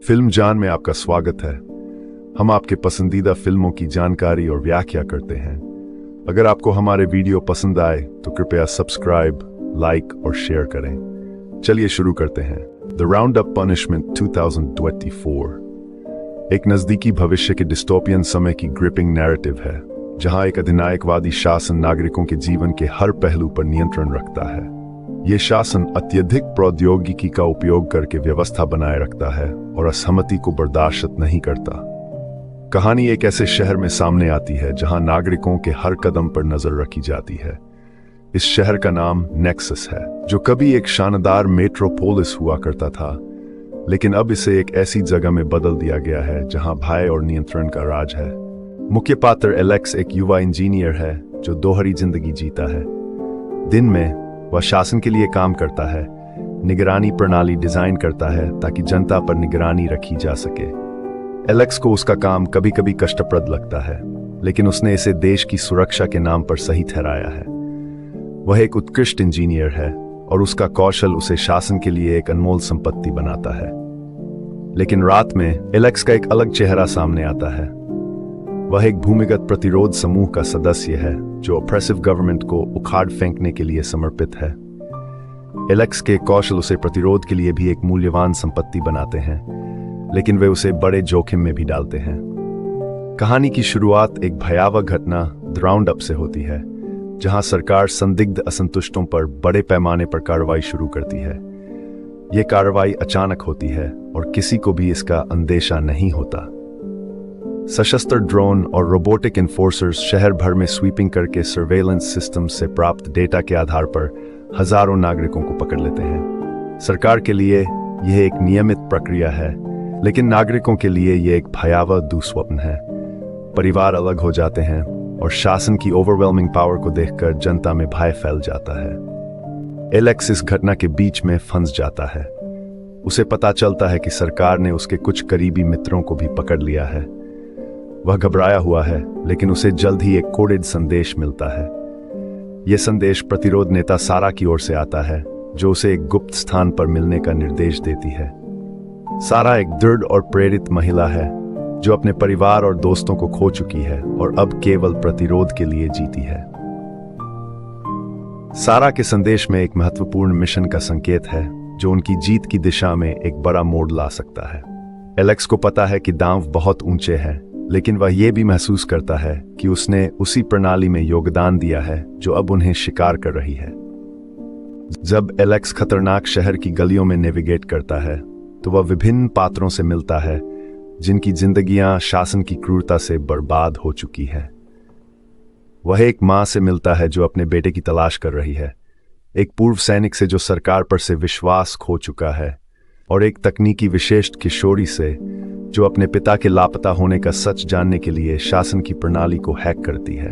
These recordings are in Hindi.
फिल्म जान में आपका स्वागत है। हम आपके पसंदीदा फिल्मों की जानकारी और व्याख्या करते हैं। अगर आपको हमारे वीडियो पसंद आए तो कृपया सब्सक्राइब, लाइक और शेयर करें। चलिए शुरू करते हैं। द राउंड अप पनिशमेंट 2024 एक नजदीकी भविष्य के डिस्टोपियन समय की ग्रिपिंग नैरेटिव है, जहां एक अधिनायकवादी शासन नागरिकों के जीवन के हर पहलू पर नियंत्रण रखता है। ये शासन अत्यधिक प्रौद्योगिकी का उपयोग करके व्यवस्था बनाए रखता है और असहमति को बर्दाश्त नहीं करता। कहानी एक ऐसे शहर में सामने आती है जहां नागरिकों के हर कदम पर नजर रखी जाती है। इस शहर का नाम नेक्सस है, जो कभी एक शानदार मेट्रोपोलिस हुआ करता था, लेकिन अब इसे एक ऐसी जगह में बदल दिया गया है जहां भय और नियंत्रण का राज है। मुख्य पात्र एलेक्स एक युवा इंजीनियर है जो दोहरी जिंदगी जीता है। दिन में वह शासन के लिए काम करता है, निगरानी प्रणाली डिजाइन करता है ताकि जनता पर निगरानी रखी जा सके। एलेक्स को उसका काम कभी कभी कष्टप्रद लगता है, लेकिन उसने इसे देश की सुरक्षा के नाम पर सही ठहराया है। वह एक उत्कृष्ट इंजीनियर है और उसका कौशल उसे शासन के लिए एक अनमोल संपत्ति बनाता है। लेकिन रात में एलेक्स का एक अलग चेहरा सामने आता है। वह एक भूमिगत प्रतिरोध समूह का सदस्य है जो ऑप्रेसिव गवर्नमेंट को उखाड़ फेंकने के लिए समर्पित है। एलेक्स के कौशल उसे प्रतिरोध के लिए भी एक मूल्यवान संपत्ति बनाते हैं, लेकिन वे उसे बड़े जोखिम में भी डालते हैं। कहानी की शुरुआत एक भयावह घटना द राउंड अप से होती है, जहां सरकार संदिग्ध असंतुष्टों पर बड़े पैमाने पर कार्रवाई शुरू करती है। ये कार्रवाई अचानक होती है और किसी को भी इसका अंदेशा नहीं होता। सशस्त्र ड्रोन और रोबोटिक इन्फोर्सर्स शहर भर में स्वीपिंग करके सर्वेलेंस सिस्टम से प्राप्त डेटा के आधार पर हजारों नागरिकों को पकड़ लेते हैं। सरकार के लिए यह एक नियमित प्रक्रिया है, लेकिन नागरिकों के लिए यह एक भयावह दुस्वप्न है। परिवार अलग हो जाते हैं और शासन की ओवरवेलमिंग पावर को देखकर जनता में भय फैल जाता है। एलेक्स इस घटना के बीच में फंस जाता है। उसे पता चलता है कि सरकार ने उसके कुछ करीबी मित्रों को भी पकड़ लिया है। वह घबराया हुआ है, लेकिन उसे जल्द ही एक कोडेड संदेश मिलता है। यह संदेश प्रतिरोध नेता सारा की ओर से आता है, जो उसे एक गुप्त स्थान पर मिलने का निर्देश देती है। सारा एक दृढ़ और प्रेरित महिला है जो अपने परिवार और दोस्तों को खो चुकी है और अब केवल प्रतिरोध के लिए जीती है। सारा के संदेश में एक महत्वपूर्ण मिशन का संकेत है जो उनकी जीत की दिशा में एक बड़ा मोड़ ला सकता है। एलेक्स को पता है कि दांव बहुत ऊंचे हैं, लेकिन वह यह भी महसूस करता है कि उसने उसी प्रणाली में योगदान दिया है जो अब उन्हें शिकार कर रही है। जब एलेक्स खतरनाक शहर की गलियों में नेविगेट करता है, तो वह विभिन्न पात्रों से मिलता है जिनकी जिंदगियां शासन की क्रूरता से बर्बाद हो चुकी हैं। वह एक मां से मिलता है जो अपने बेटे की तलाश कर रही है, एक पूर्व सैनिक से जो सरकार पर से विश्वास खो चुका है, और एक तकनीकी विशेष किशोरी से जो अपने पिता के लापता होने का सच जानने के लिए शासन की प्रणाली को हैक करती है।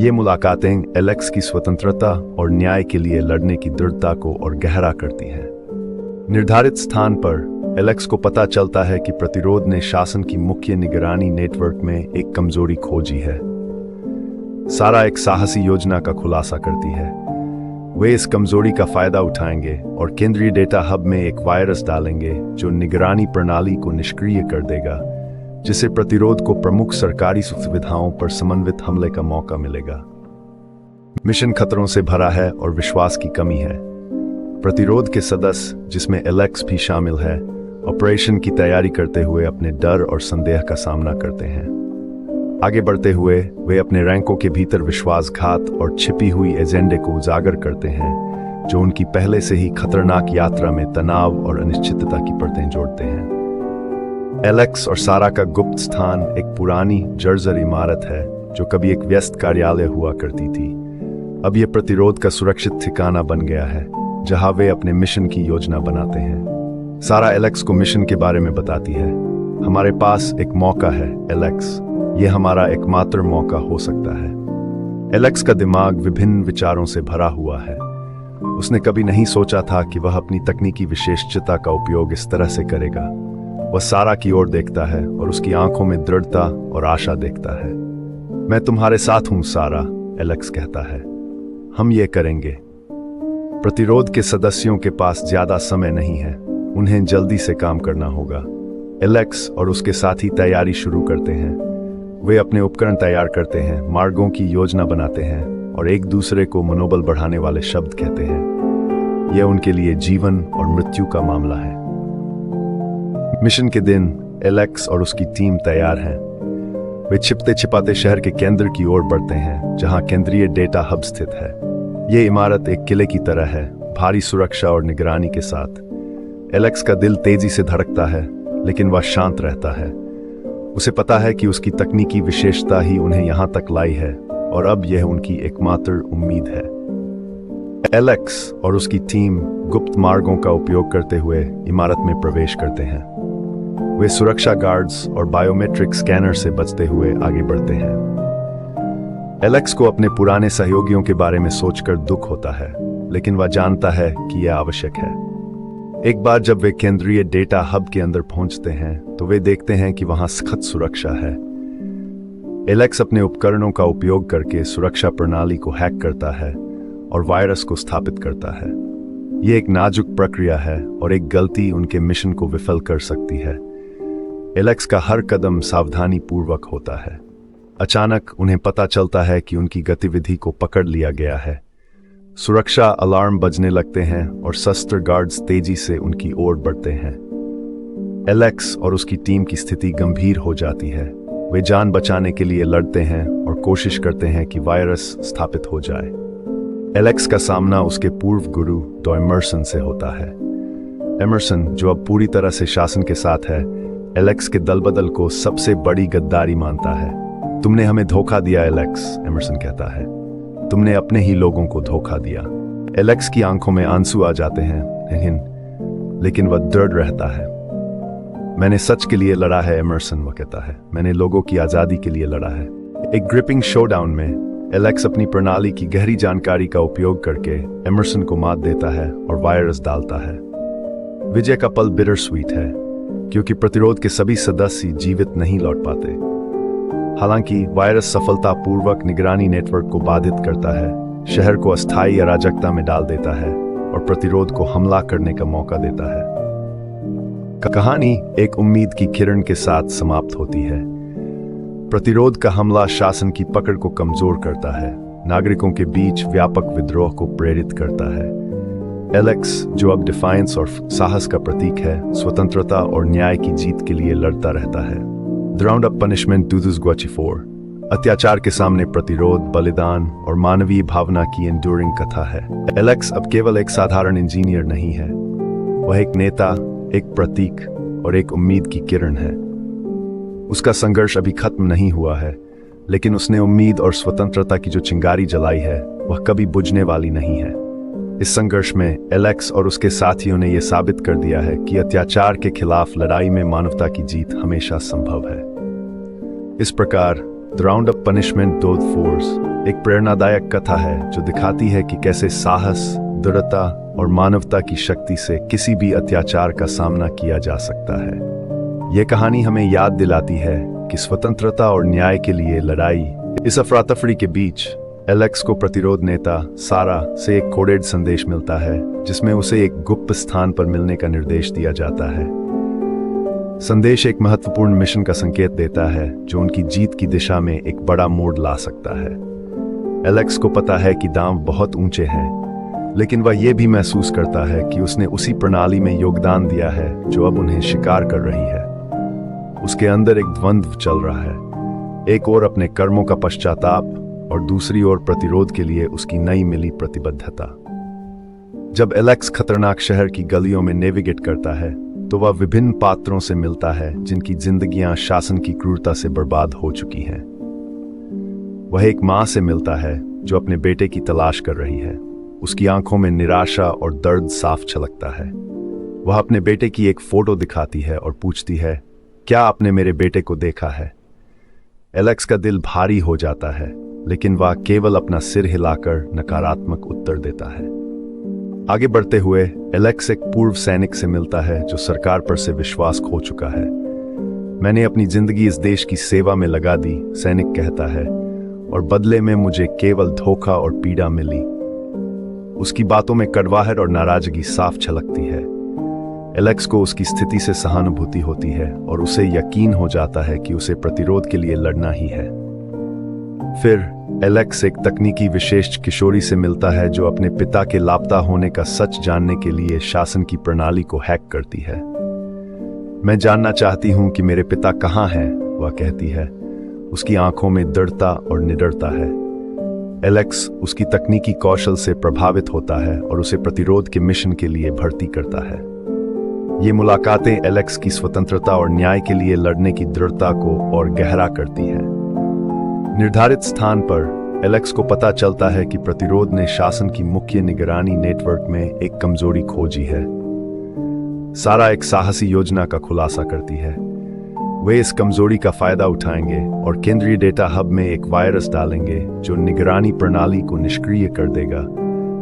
ये मुलाकातें एलेक्स की स्वतंत्रता और न्याय के लिए लड़ने की दृढ़ता को और गहरा करती हैं। निर्धारित स्थान पर एलेक्स को पता चलता है कि प्रतिरोध ने शासन की मुख्य निगरानी नेटवर्क में एक कमजोरी खोजी है। सारा एक साहसी योजना का खुलासा करती है। वे इस कमजोरी का फायदा उठाएंगे और केंद्रीय डेटा हब में एक वायरस डालेंगे जो निगरानी प्रणाली को निष्क्रिय कर देगा, जिससे प्रतिरोध को प्रमुख सरकारी सुविधाओं पर समन्वित हमले का मौका मिलेगा। मिशन खतरों से भरा है और विश्वास की कमी है। प्रतिरोध के सदस्य, जिसमें एलेक्स भी शामिल है, ऑपरेशन की तैयारी करते हुए अपने डर और संदेह का सामना करते हैं। आगे बढ़ते हुए वे अपने रैंकों के भीतर विश्वासघात और छिपी हुई एजेंडे को उजागर करते हैं, जो उनकी पहले से ही खतरनाक यात्रा में तनाव और अनिश्चितता की परतें जोड़ते हैं। एलेक्स और सारा का गुप्त स्थान एक पुरानी जर्जर इमारत है जो कभी एक व्यस्त कार्यालय हुआ करती थी। अब यह प्रतिरोध का सुरक्षित ठिकाना बन गया है, जहां वे अपने मिशन की योजना बनाते हैं। सारा एलेक्स को मिशन के बारे में बताती है। हमारे पास एक मौका है एलेक्स, यह हमारा एकमात्र मौका हो सकता है। एलेक्स का दिमाग विभिन्न विचारों से भरा हुआ है। उसने कभी नहीं सोचा था कि वह अपनी तकनीकी विशेषज्ञता का उपयोग इस तरह से करेगा। वह सारा की ओर देखता है और उसकी आंखों में दृढ़ता और आशा देखता है। मैं तुम्हारे साथ हूं सारा, एलेक्स कहता है। हम ये करेंगे। प्रतिरोध के सदस्यों के पास ज्यादा समय नहीं है, उन्हें जल्दी से काम करना होगा। एलेक्स और उसके साथी तैयारी शुरू करते हैं। वे अपने उपकरण तैयार करते हैं, मार्गों की योजना बनाते हैं और एक दूसरे को मनोबल बढ़ाने वाले शब्द कहते हैं। यह उनके लिए जीवन और मृत्यु का मामला है। मिशन के दिन एलेक्स और उसकी टीम तैयार हैं। वे छिपते छिपाते शहर के केंद्र की ओर बढ़ते हैं, जहां केंद्रीय डेटा हब स्थित है। ये इमारत एक किले की तरह है, भारी सुरक्षा और निगरानी के साथ। एलेक्स का दिल तेजी से धड़कता है, लेकिन वह शांत रहता है। उसे पता है कि उसकी तकनीकी विशेषता ही उन्हें यहां तक लाई है और अब यह उनकी एकमात्र उम्मीद है। एलेक्स और उसकी टीम गुप्त मार्गों का उपयोग करते हुए इमारत में प्रवेश करते हैं। वे सुरक्षा गार्ड्स और बायोमेट्रिक स्कैनर से बचते हुए आगे बढ़ते हैं। एलेक्स को अपने पुराने सहयोगियों के बारे में सोचकर दुख होता है, लेकिन वह जानता है कि यह आवश्यक है। एक बार जब वे केंद्रीय डेटा हब के अंदर पहुंचते हैं तो वे देखते हैं कि वहां सख्त सुरक्षा है। एलेक्स अपने उपकरणों का उपयोग करके सुरक्षा प्रणाली को हैक करता है और वायरस को स्थापित करता है। यह एक नाजुक प्रक्रिया है और एक गलती उनके मिशन को विफल कर सकती है। एलेक्स का हर कदम सावधानी पूर्वक होता है। अचानक उन्हें पता चलता है कि उनकी गतिविधि को पकड़ लिया गया है। सुरक्षा अलार्म बजने लगते हैं और शस्त्र गार्ड्स तेजी से उनकी ओर बढ़ते हैं। एलेक्स और उसकी टीम की स्थिति गंभीर हो जाती है। वे जान बचाने के लिए लड़ते हैं और कोशिश करते हैं कि वायरस स्थापित हो जाए। एलेक्स का सामना उसके पूर्व गुरु डॉ एमर्सन से होता है। एमर्सन, जो अब पूरी तरह से शासन के साथ है, एलेक्स के दलबदल को सबसे बड़ी गद्दारी मानता है। तुमने हमें धोखा दिया एलेक्स, एमर्सन कहता है। तुमने अपने ही लोगों को धोखा दिया। एलेक्स की आंखों में आंसू आ जाते हैं, लेकिन वह दृढ़ रहता है। मैंने सच के लिए लड़ा है एमर्सन, वह कहता है। मैंने लोगों की आजादी के लिए लड़ा है। एक ग्रिपिंग शोडाउन में एलेक्स अपनी प्रणाली की गहरी जानकारी का उपयोग करके एमर्सन को मात देता है और वायरस डालता है। विजय का पल बिटर स्वीट है, क्योंकि प्रतिरोध के सभी सदस्य जीवित नहीं लौट पाते। हालांकि वायरस सफलतापूर्वक निगरानी नेटवर्क को बाधित करता है, शहर को अस्थायी अराजकता में डाल देता है और प्रतिरोध को हमला करने का मौका देता है। कहानी एक उम्मीद की किरण के साथ समाप्त होती है। प्रतिरोध का हमला शासन की पकड़ को कमजोर करता है, नागरिकों के बीच व्यापक विद्रोह को प्रेरित करता है। एलेक्स, जो अब डिफायंस और साहस का प्रतीक है, स्वतंत्रता और न्याय की जीत के लिए लड़ता रहता है। द राउंड अप पनिशमेंट 2024 अत्याचार के सामने प्रतिरोध, बलिदान और मानवीय भावना की एंड्यूरिंग कथा है। एलेक्स अब केवल एक साधारण इंजीनियर नहीं है, वह एक नेता, एक प्रतीक और एक उम्मीद की किरण है। उसका संघर्ष अभी खत्म नहीं हुआ है, लेकिन उसने उम्मीद और स्वतंत्रता की जो चिंगारी जलाई है, वह कभी बुझने वाली नहीं है। इस संघर्ष में एलेक्स और उसके साथियों ने यह साबित कर दिया है कि अत्याचार के खिलाफ लड़ाई में मानवता की जीत हमेशा संभव है। इस प्रकार द राउंड अप पनिशमेंट 2024 एक प्रेरणादायक कथा है जो दिखाती है कि कैसे साहस, दृढ़ता और मानवता की शक्ति से किसी भी अत्याचार का सामना किया जा सकता है। यह कहानी हमें याद दिलाती है कि स्वतंत्रता और न्याय के लिए लड़ाई। इस अफरा-तफरी के बीच एलेक्स को प्रतिरोध नेता सारा से एक कोडेड संदेश मिलता है, जिसमें उसे एक गुप्त स्थान पर मिलने का निर्देश दिया जाता है। संदेश एक महत्वपूर्ण मिशन का संकेत देता है जो उनकी जीत की दिशा में एक बड़ा मोड़ ला सकता है। एलेक्स को पता है कि दांव बहुत ऊंचे हैं, लेकिन वह यह भी महसूस करता है कि उसने उसी प्रणाली में योगदान दिया है जो अब उन्हें शिकार कर रही है। उसके अंदर एक द्वंद्व चल रहा है, एक ओर अपने कर्मों का पश्चाताप और दूसरी ओर प्रतिरोध के लिए उसकी नई मिली प्रतिबद्धता। जब एलेक्स खतरनाक शहर की गलियों में नेविगेट करता है तो वह विभिन्न पात्रों से मिलता है जिनकी जिंदगियां शासन की क्रूरता से बर्बाद हो चुकी हैं। वह एक मां से मिलता है जो अपने बेटे की तलाश कर रही है। उसकी आंखों में निराशा और दर्द साफ झलकता है। वह अपने बेटे की एक फोटो दिखाती है और पूछती है, क्या आपने मेरे बेटे को देखा है? एलेक्स का दिल भारी हो जाता है, लेकिन वह केवल अपना सिर हिलाकर नकारात्मक उत्तर देता है। आगे बढ़ते हुए एलेक्स एक पूर्व सैनिक से मिलता है जो सरकार पर से विश्वास खो चुका है। मैंने अपनी जिंदगी इस देश की सेवा में लगा दी, सैनिक कहता है, और बदले में मुझे केवल धोखा और पीड़ा मिली। उसकी बातों में कड़वाहट और नाराजगी साफ झलकती है। एलेक्स को उसकी स्थिति से सहानुभूति होती है और उसे यकीन हो जाता है कि उसे प्रतिरोध के लिए लड़ना ही है। फिर एलेक्स एक तकनीकी विशेष किशोरी से मिलता है जो अपने पिता के लापता होने का सच जानने के लिए शासन की प्रणाली को हैक करती है। मैं जानना चाहती हूं कि मेरे पिता कहाँ हैं, वह कहती है। उसकी आंखों में दृढ़ता और निडरता है। एलेक्स उसकी तकनीकी कौशल से प्रभावित होता है और उसे प्रतिरोध के मिशन के लिए भर्ती करता है। ये मुलाकातें एलेक्स की स्वतंत्रता और न्याय के लिए लड़ने की दृढ़ता को और गहरा करती है। निर्धारित स्थान पर एलेक्स को पता चलता है कि प्रतिरोध ने शासन की मुख्य निगरानी नेटवर्क में एक कमजोरी खोजी है। सारा एक साहसी योजना का खुलासा करती है। वे इस कमजोरी का फायदा उठाएंगे और केंद्रीय डेटा हब में एक वायरस डालेंगे जो निगरानी प्रणाली को निष्क्रिय कर देगा,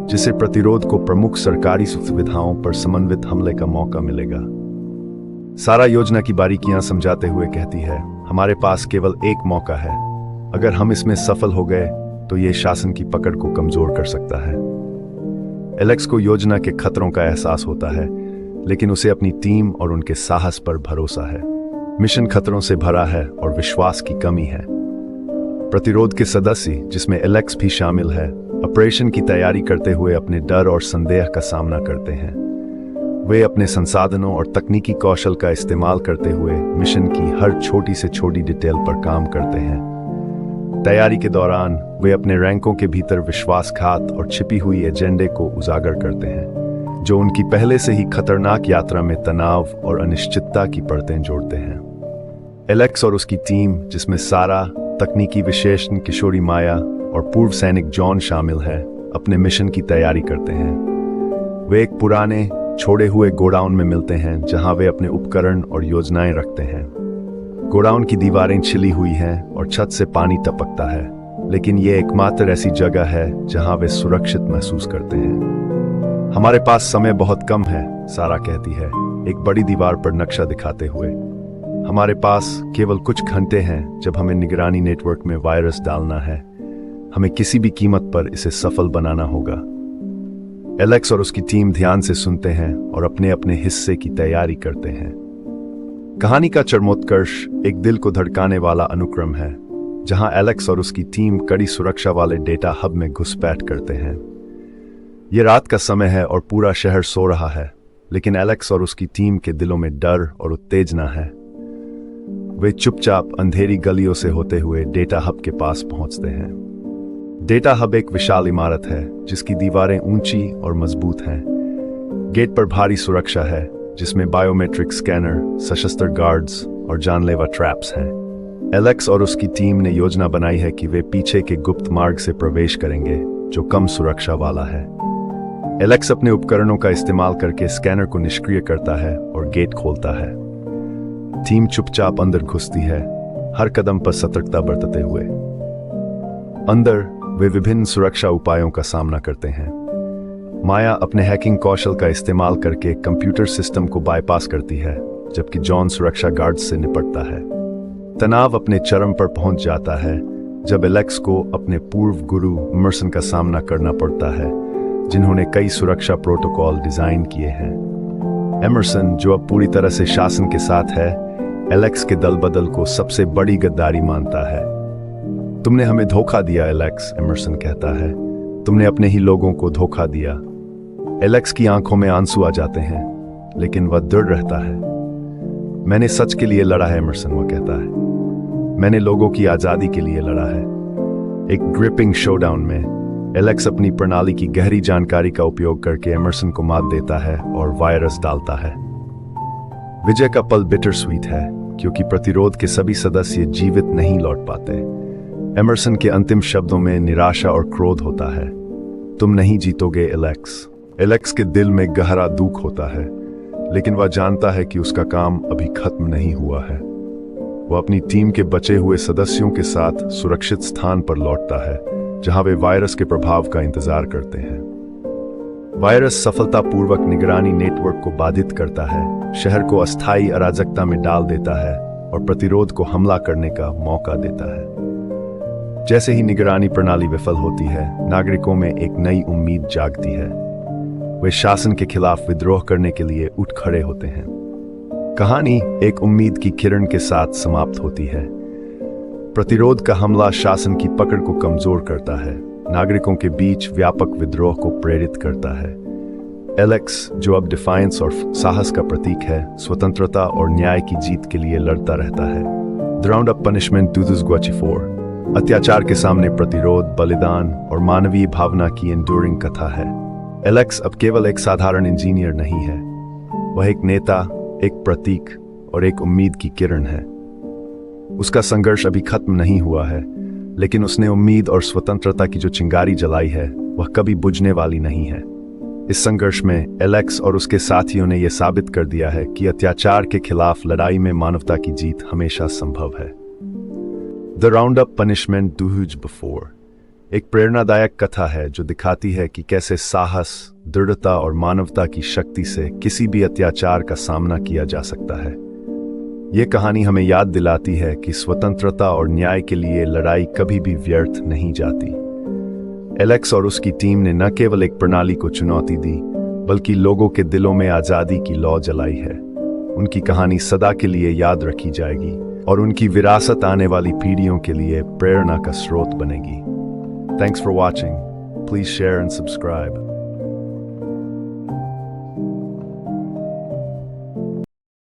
जिससे प्रतिरोध को प्रमुख सरकारी सुविधाओं पर समन्वित हमले का मौका मिलेगा। सारा योजना की बारीकियां समझाते हुए कहती है, हमारे पास केवल एक मौका है। अगर हम इसमें सफल हो गए तो ये शासन की पकड़ को कमजोर कर सकता है। एलेक्स को योजना के खतरों का एहसास होता है, लेकिन उसे अपनी टीम और उनके साहस पर भरोसा है। मिशन खतरों से भरा है और विश्वास की कमी है। प्रतिरोध के सदस्य, जिसमें एलेक्स भी शामिल है, ऑपरेशन की तैयारी करते हुए अपने डर और संदेह का सामना करते हैं। वे अपने संसाधनों और तकनीकी कौशल का इस्तेमाल करते हुए मिशन की हर छोटी से छोटी डिटेल पर काम करते हैं। तैयारी के दौरान वे अपने रैंकों के भीतर विश्वासघात और छिपी हुई एजेंडे को उजागर करते हैं, जो उनकी पहले से ही खतरनाक यात्रा में तनाव और अनिश्चितता की परतें जोड़ते हैं। एलेक्स और उसकी टीम, जिसमें सारा, तकनीकी विशेषज्ञ किशोरी माया और पूर्व सैनिक जॉन शामिल है, अपने मिशन की तैयारी करते हैं। वे एक पुराने छोड़े हुए गोडाउन में मिलते हैं जहां वे अपने उपकरण और योजनाएं रखते हैं। गोडाउन की दीवारें छिली हुई हैं और छत से पानी टपकता है, लेकिन ये एकमात्र ऐसी जगह है जहां वे सुरक्षित महसूस करते हैं। हमारे पास समय बहुत कम है, सारा कहती है, एक बड़ी दीवार पर नक्शा दिखाते हुए। हमारे पास केवल कुछ घंटे हैं जब हमें निगरानी नेटवर्क में वायरस डालना है। हमें किसी भी कीमत पर इसे सफल बनाना होगा। एलेक्स और उसकी टीम ध्यान से सुनते हैं और अपने अपने हिस्से की तैयारी करते हैं। कहानी का चरमोत्कर्ष एक दिल को धड़काने वाला अनुक्रम है, जहां एलेक्स और उसकी टीम कड़ी सुरक्षा वाले डेटा हब में घुसपैठ करते हैं। यह रात का समय है और पूरा शहर सो रहा है, लेकिन एलेक्स और उसकी टीम के दिलों में डर और उत्तेजना है। वे चुपचाप अंधेरी गलियों से होते हुए डेटा हब के पास पहुंचते हैं। डेटा हब एक विशाल इमारत है जिसकी दीवारें ऊंची और मजबूत हैं। गेट पर भारी सुरक्षा है, जिसमें बायोमेट्रिक स्कैनर, सशस्त्र गार्ड्स और जानलेवा ट्रैप्स हैं। एलेक्स और उसकी टीम ने योजना बनाई है कि वे पीछे के गुप्त मार्ग से प्रवेश करेंगे, जो कम सुरक्षा वाला है। एलेक्स अपने उपकरणों का इस्तेमाल करके स्कैनर को निष्क्रिय करता है और गेट खोलता है। टीम चुपचाप अंदर घुसती है, हर कदम पर सतर्कता बरतते हुए। अंदर वे विभिन्न सुरक्षा उपायों का सामना करते हैं। माया अपने हैकिंग कौशल का इस्तेमाल करके कंप्यूटर सिस्टम को बाईपास करती है, जबकि जॉन सुरक्षा गार्ड्स से निपटता है। तनाव अपने चरम पर पहुंच जाता है जब एलेक्स को अपने पूर्व गुरु एमर्सन का सामना करना पड़ता है, जिन्होंने कई सुरक्षा प्रोटोकॉल डिजाइन किए हैं। एमर्सन, जो अब पूरी तरह से शासन के साथ है, एलेक्स के दल बदल को सबसे बड़ी गद्दारी मानता है। तुमने हमें धोखा दिया एलेक्स, एमर्सन कहता है। तुमने अपने ही लोगों को धोखा दिया। एलेक्स की आंखों में आंसू आ जाते हैं, लेकिन वह दृढ़ रहता है। मैंने सच के लिए लड़ा है, एमर्सन, वह कहता है। मैंने लोगों की आजादी के लिए लड़ा है। एक ग्रिपिंग शोडाउन में एलेक्स अपनी प्रणाली की गहरी जानकारी का उपयोग करके एमर्सन को मात देता है और वायरस डालता है। विजय का पल बिटर स्वीट है, क्योंकि प्रतिरोध के सभी सदस्य जीवित नहीं लौट पाते। एमर्सन के अंतिम शब्दों में निराशा और क्रोध होता है। तुम नहीं जीतोगे एलेक्स। एलेक्स के दिल में गहरा दुख होता है, लेकिन वह जानता है कि उसका काम अभी खत्म नहीं हुआ है। वह अपनी टीम के बचे हुए सदस्यों के साथ सुरक्षित स्थान पर लौटता है, जहां वे वायरस के प्रभाव का इंतजार करते हैं। वायरस सफलतापूर्वक निगरानी नेटवर्क को बाधित करता है, शहर को अस्थायी अराजकता में डाल देता है और प्रतिरोध को हमला करने का मौका देता है। जैसे ही निगरानी प्रणाली विफल होती है, नागरिकों में एक नई उम्मीद जागती है। वे शासन के खिलाफ विद्रोह करने के लिए उठ खड़े होते हैं। कहानी एक उम्मीद की किरण के साथ समाप्त होती है। प्रतिरोध का हमला शासन की पकड़ को कमजोर करता है, नागरिकों के बीच व्यापक विद्रोह को प्रेरित करता है। एलेक्स, जो अब डिफाइंस और साहस का प्रतीक है, स्वतंत्रता और न्याय की जीत के लिए लड़ता रहता है। द राउंड अप पनिशमेंट 2024 अत्याचार के सामने प्रतिरोध, बलिदान और मानवीय भावना की एंड्यूरिंग कथा है। एलेक्स अब केवल एक साधारण इंजीनियर नहीं है, वह एक नेता, एक प्रतीक और एक उम्मीद की किरण है। उसका संघर्ष अभी खत्म नहीं हुआ है, लेकिन उसने उम्मीद और स्वतंत्रता की जो चिंगारी जलाई है वह कभी बुझने वाली नहीं है। इस संघर्ष में एलेक्स और उसके साथियों ने यह साबित कर दिया है कि अत्याचार के खिलाफ लड़ाई में मानवता की जीत हमेशा संभव है। द राउंड अप पनिशमेंट 2024 एक प्रेरणादायक कथा है जो दिखाती है कि कैसे साहस, दृढ़ता और मानवता की शक्ति से किसी भी अत्याचार का सामना किया जा सकता है। यह कहानी हमें याद दिलाती है कि स्वतंत्रता और न्याय के लिए लड़ाई कभी भी व्यर्थ नहीं जाती। एलेक्स और उसकी टीम ने न केवल एक प्रणाली को चुनौती दी, बल्कि लोगों के दिलों में आजादी की लौ जलाई है। उनकी कहानी सदा के लिए याद रखी जाएगी और उनकी विरासत आने वाली पीढ़ियों के लिए प्रेरणा का स्रोत बनेगी। Thanks for watching. Please share and subscribe.